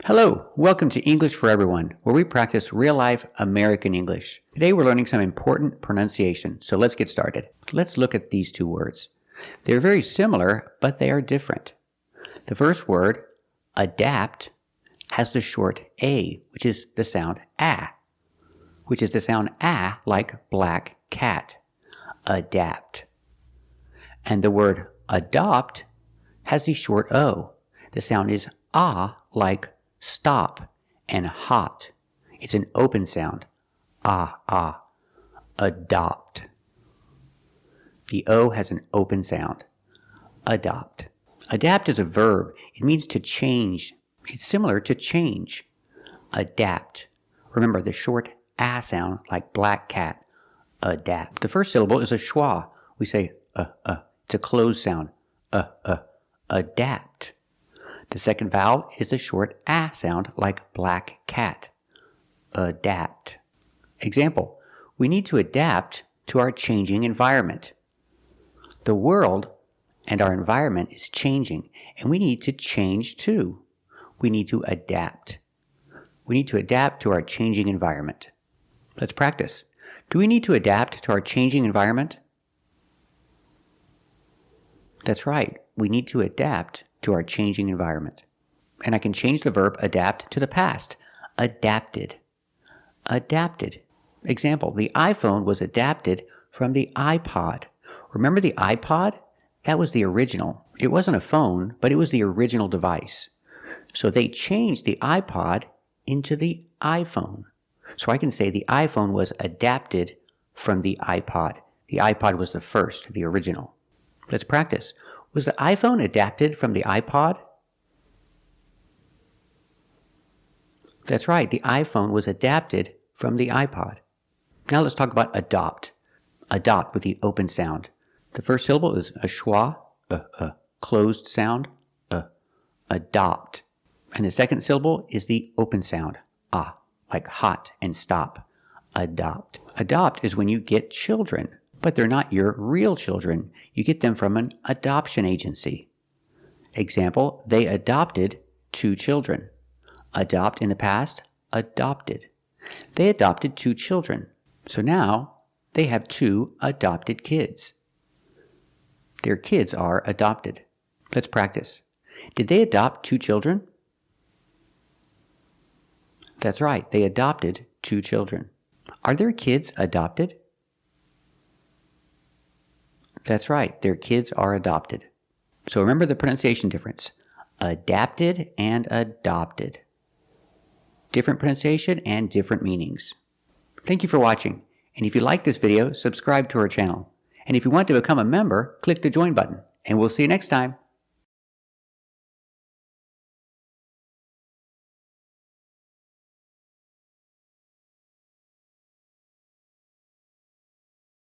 Hello, welcome to English for Everyone, where we practice real-life American English. Today we're learning some important pronunciation, so let's get started. Let's look at these two words. They're very similar, but they are different. The first word, adapt, has the short A, which is the sound ah, which is the sound ah like black cat. Adapt. And the word adopt has the short O. The sound is ah like stop and hot. It's an open sound. Ah, ah. Adopt. The O has an open sound. Adopt. Adapt is a verb. It means to change. It's similar to change. Adapt. Remember the short ah sound like black cat. Adapt. The first syllable is a schwa. We say It's a closed sound. Adapt. The second vowel is a short ah sound like black cat. Adapt. Example, we need to adapt to our changing environment. The world and our environment is changing, and we need to change too. We need to adapt. We need to adapt to our changing environment. Let's practice. Do we need to adapt to our changing environment? That's right. We need to adapt to our changing environment. And I can change the verb adapt to the past. Adapted. Adapted. Example, the iPhone was adapted from the iPod. Remember the iPod? That was the original. It wasn't a phone, but it was the original device. So they changed the iPod into the iPhone. So I can say the iPhone was adapted from the iPod. The iPod was the first, the original. Let's practice. Was the iPhone adapted from the iPod? That's right, the iPhone was adapted from the iPod. Now let's talk about adopt. Adopt with the open sound. The first syllable is a schwa, closed sound, adopt. And the second syllable is the open sound, ah, like hot and stop. Adopt. Adopt is when you get children. But they're not your real children. You get them from an adoption agency. Example, they adopted 2 children. Adopt in the past, adopted. They adopted 2 children. So now they have 2 adopted kids. Their kids are adopted. Let's practice. Did they adopt 2 children? That's right, they adopted 2 children. Are their kids adopted? That's right, their kids are adopted. So remember the pronunciation difference. Adapted and adopted. Different pronunciation and different meanings. Thank you for watching. And if you like this video, subscribe to our channel. And if you want to become a member, click the join button. And we'll see you next time.